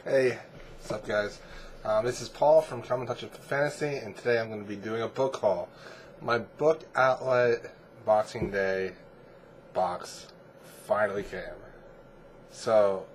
Hey, what's up, guys? This is Paul from Come and Touch of Fantasy, and today I'm going to be doing a book haul. My Bookoutlet Boxing Day box finally came. So,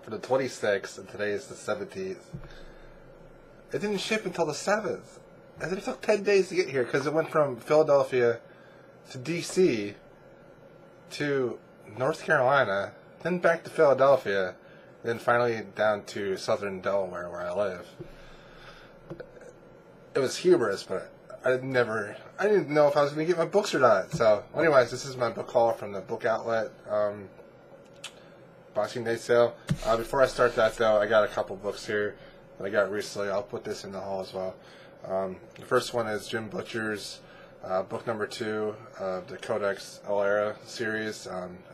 for the 26th, and today is the 17th, it didn't ship until the 7th. And it took 10 days to get here because it went from Philadelphia to D.C. to North Carolina, then back to Philadelphia, then finally down to southern Delaware where I live. It was humorous, but I didn't know if I was going to get my books or not. So, anyways, this is my book haul from the Bookoutlet Boxing Day sale. Before I start that, though, I got a couple books here that I got recently. I'll put this in the haul as well. The first one is Jim Butcher's book number 2 of the Codex Alera series,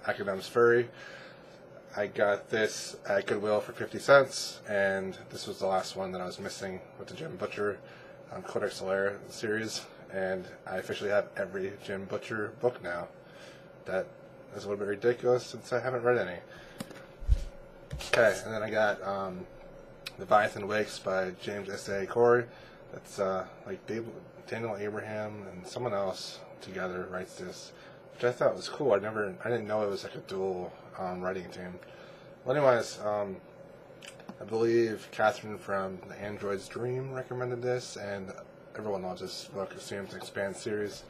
Academ's Fury. I got this at Goodwill for 50 cents, and this was the last one that I was missing with the Jim Butcher Codex Alera series, and I officially have every Jim Butcher book now. That is a little bit ridiculous since I haven't read any. Okay, and then I got Leviathan Wakes by James S.A. Corey. That's like Daniel Abraham and someone else together writes this, which I thought was cool. I didn't know it was like a dual writing team. Well, anyways, I believe Katherine from The Android's Dream recommended this, and everyone loves this book. It seems Expanse series.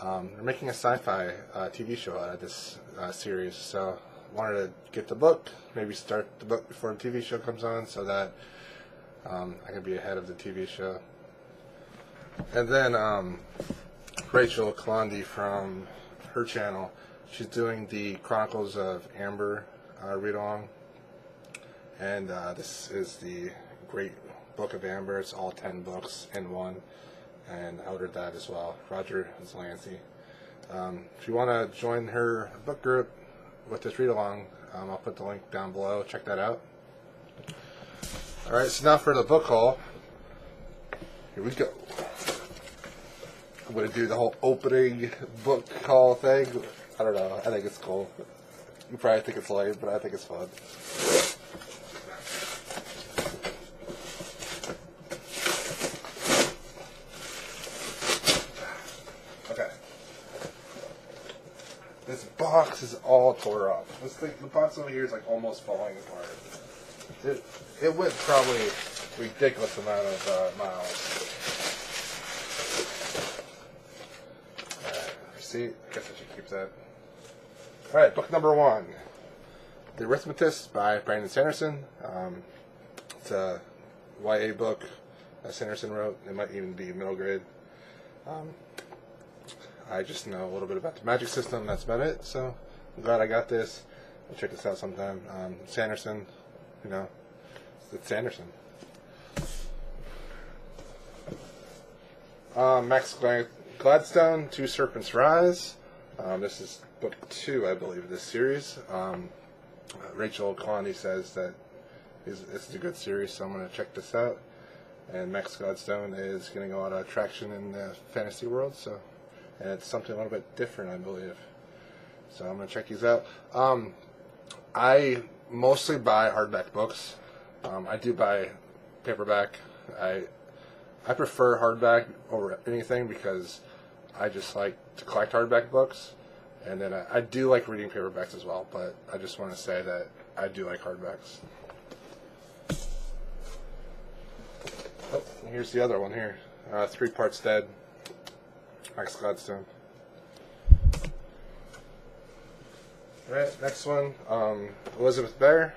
They're making a sci-fi TV show out of this series, so I wanted to get the book, maybe start the book before the TV show comes on, so that I can be ahead of the TV show. And then Rachel Kalandi from her channel, she's doing the Chronicles of Amber read-along, and this is the Great Book of Amber. It's all 10 books in one, and I ordered that as well. Roger Zlancy. If you want to join her book group with this read-along, I'll put the link down below. Check that out. Alright, so now for the book haul. Here we go. I'm going to do the whole opening book haul thing. I don't know. I think it's cool. You probably think it's lame, but I think it's fun. Okay. This box is all tore up. This thing, the box over here is like almost falling apart. It went probably a ridiculous amount of miles. See, I guess I should keep that. Alright, book number 1. The Rithmatist by Brandon Sanderson. It's a YA book that Sanderson wrote. It might even be middle grade. I just know a little bit about the magic system. That's about it. So I'm glad I got this. I'll check this out sometime. Sanderson, you know, it's Sanderson. Max Gladstone, Two Serpents Rise. This is book 2, I believe, of this series. Rachel Kalandi says that this is a good series, so I'm going to check this out. And Max Gladstone is getting a lot of traction in the fantasy world, so, and it's something a little bit different, I believe. So I'm going to check these out. I mostly buy hardback books. I do buy paperback. I prefer hardback over anything because I just like to collect hardback books, and then I do like reading paperbacks as well, but I just want to say that I do like hardbacks. Oh, here's the other one here. 3 Parts Dead, Max Gladstone. Alright, next one, Elizabeth Bear,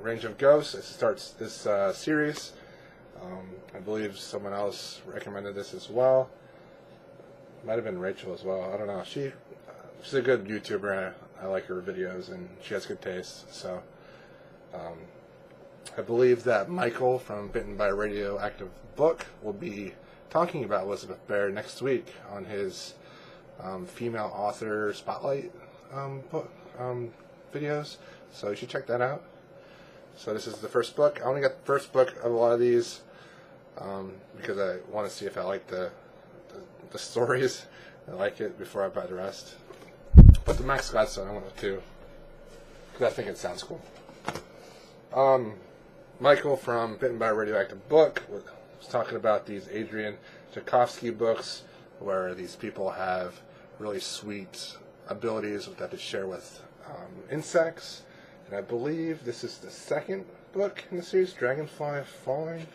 Range of Ghosts. It starts this series. I believe someone else recommended this as well. Might have been Rachel as well. I don't know. She's a good YouTuber. I like her videos, and she has good taste. So, I believe that Michael from Bitten by Radioactive book will be talking about Elizabeth Bear next week on his female author spotlight book videos. So you should check that out. So this is the first book. I only got the first book of a lot of these because I want to see if I like the stories. I like it before I buy the rest. But the Max Scotstoun I went with 2 because I think it sounds cool. Michael from Bitten by a Radioactive Book was talking about these Adrian Tchaikovsky books where these people have really sweet abilities that they share with insects. And I believe this is the second book in the series, Dragonfly Falling.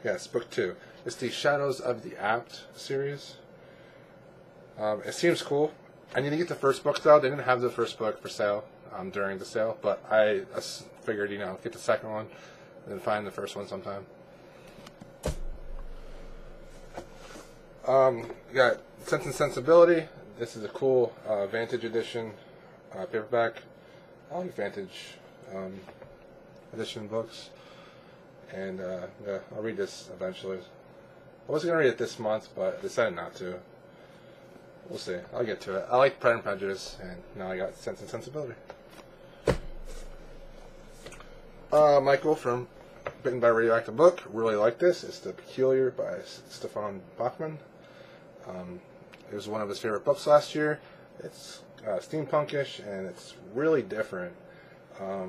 Yes, book 2. It's the Shadows of the Apt series. It seems cool. I need to get the first book, though. They didn't have the first book for sale during the sale, but I figured, get the second one and then find the first one sometime. Got Sense and Sensibility. This is a cool Vantage edition paperback. I like Vantage edition books. And yeah, I'll read this eventually. I wasn't going to read it this month, but I decided not to. We'll see. I'll get to it. I like Pride and Prejudice, and now I got Sense and Sensibility. Michael from Bitten by a Radioactive Book. Really like this. It's The Peculiar by Stefan Bachmann. It was one of his favorite books last year. It's steampunkish, and it's really different. I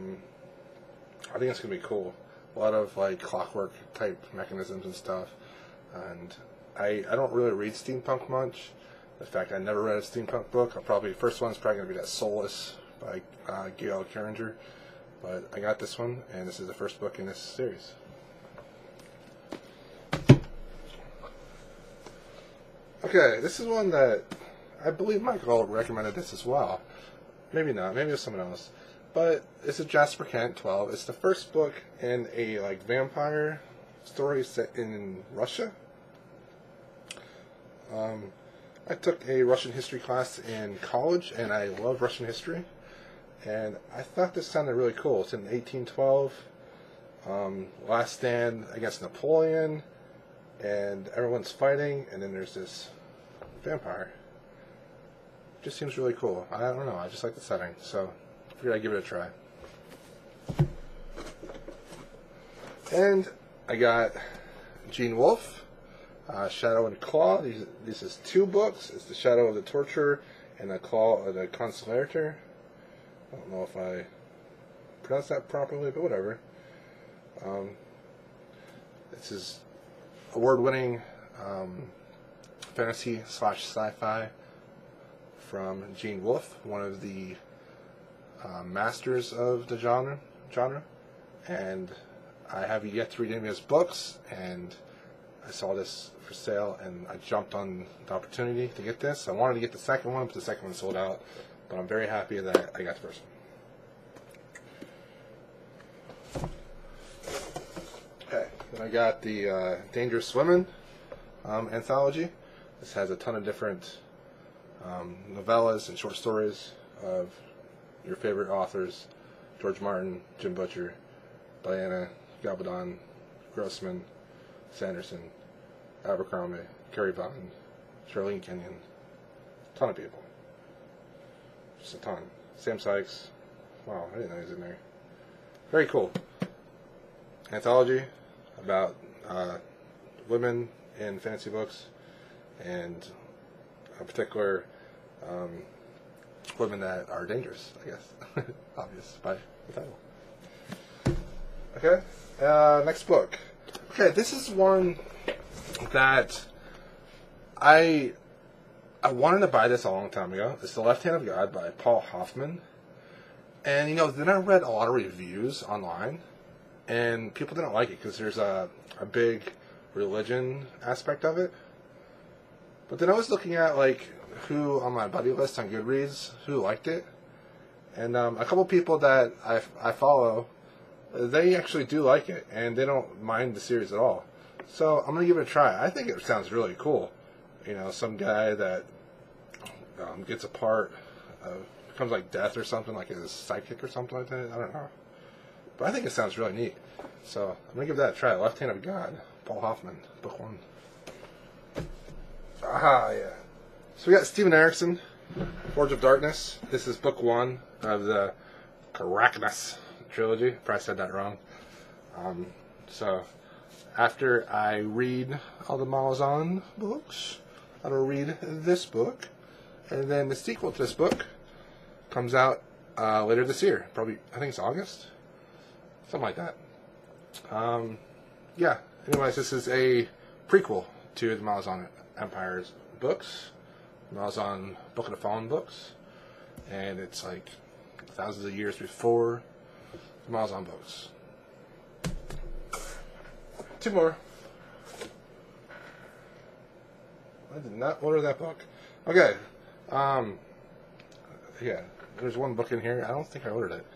think it's going to be cool. A lot of clockwork type mechanisms and stuff. And I don't really read steampunk much. In fact, I never read a steampunk book. First one's probably going to be that Soulless by Gail Carringer. But I got this one, and this is the first book in this series. Okay, this is one that I believe Michael recommended this as well. Maybe not. Maybe it was someone else. But it's a Jasper Kent 12. It's the first book in a vampire story set in Russia. I took a Russian history class in college, and I love Russian history. And I thought this sounded really cool. It's in 1812. Last stand against Napoleon, and everyone's fighting, and then there's this vampire. It just seems really cool. I don't know. I just like the setting, so I figured I'd give it a try. And I got Gene Wolfe. Shadow and Claw. This is 2 books. It's The Shadow of the Torturer and The Claw of the Consolerator. I don't know if I pronounced that properly, but whatever. This is award-winning fantasy/sci-fi from Gene Wolfe, one of the masters of the genre. And I have yet to read any of his books, and I saw this for sale, and I jumped on the opportunity to get this. I wanted to get the second one, but the second one sold out. But I'm very happy that I got the first one. Okay, then I got the Dangerous Women anthology. This has a ton of different novellas and short stories of your favorite authors: George Martin, Jim Butcher, Diana Gabaldon, Grossman, Sanderson, Abercrombie, Carrie Vaughn, Charlene Kenyon, a ton of people. Just a ton. Sam Sykes. Wow, I didn't know he was in there. Very cool. Anthology about women in fantasy books, and in particular women that are dangerous, I guess. Obvious by the title. Okay, next book. Okay, this is one that I wanted to buy this a long time ago. It's The Left Hand of God by Paul Hoffman. And, then I read a lot of reviews online, and people didn't like it because there's a big religion aspect of it. But then I was looking at, who on my buddy list on Goodreads, who liked it. And a couple people that I follow, they actually do like it, and they don't mind the series at all. So I'm going to give it a try. I think it sounds really cool. Some guy that gets a part, becomes like death or something, like his psychic or something like that. I don't know. But I think it sounds really neat. So I'm going to give that a try. Left Hand of God, Paul Hoffman, book 1. Aha, yeah. So we got Steven Erikson, Forge of Darkness. This is book 1 of the Caracas trilogy. Probably said that wrong. So after I read all the Malazan books, I will read this book, and then the sequel to this book comes out later this year. Probably, I think it's August, something like that. Yeah. Anyways, this is a prequel to the Malazan Empire's books, Malazan Book of the Fallen books, and it's like thousands of years before the Malazan books. 2 more. I did not order that book. Okay. Yeah, there's one book in here. I don't think I ordered it.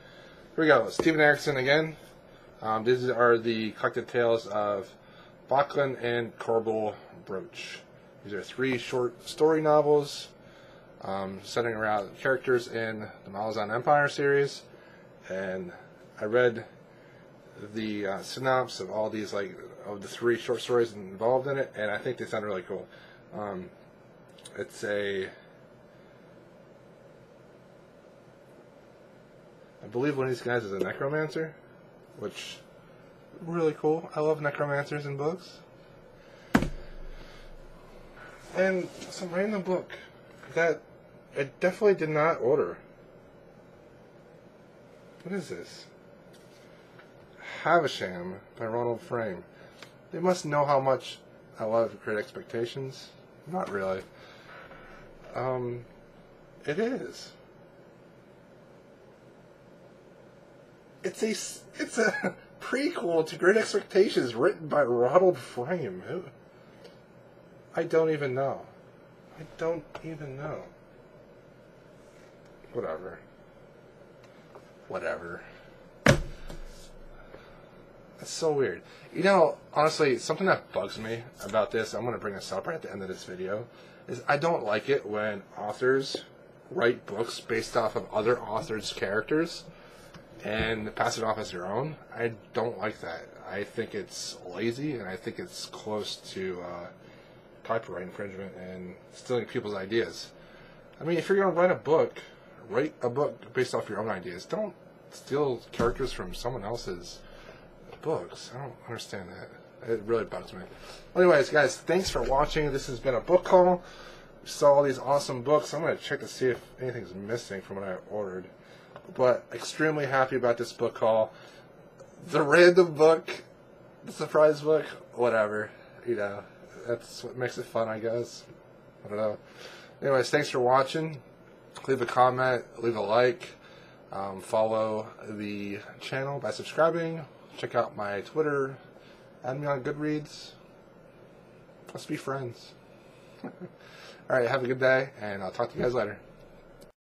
Here we go. Stephen Erickson again. These are the collected tales of Backlund and Corbel Broach. These are 3 short story novels centering around characters in the Malazan Empire series. And I read the synopsis of all these, like, of the 3 short stories involved in it, and I think they sound really cool. It's a... I believe one of these guys is a necromancer, which really cool. I love necromancers in books. And some random book that I definitely did not order. What is this? Havisham by Ronald Frame. They must know how much I love Great Expectations. Not really. It is. It's a prequel to Great Expectations written by Ronald Frame. I don't even know. I don't even know. Whatever. That's so weird. You know, honestly, something that bugs me about this, I'm going to bring this up right at the end of this video, is I don't like it when authors write books based off of other authors' characters and pass it off as their own. I don't like that. I think it's lazy, and I think it's close to copyright infringement and stealing people's ideas. I mean, if you're going to write a book based off your own ideas. Don't steal characters from someone else's books. I don't understand that. It really bugs me. Anyways, guys, thanks for watching. This has been a book haul. We saw all these awesome books. I'm going to check to see if anything's missing from what I ordered. But extremely happy about this book haul. The random book, the surprise book, whatever. You know, that's what makes it fun, I guess. I don't know. Anyways, thanks for watching. Leave a comment, leave a like, follow the channel by subscribing. Check out my Twitter, add me on Goodreads. Let's be friends. Alright, have a good day, and I'll talk to you guys later.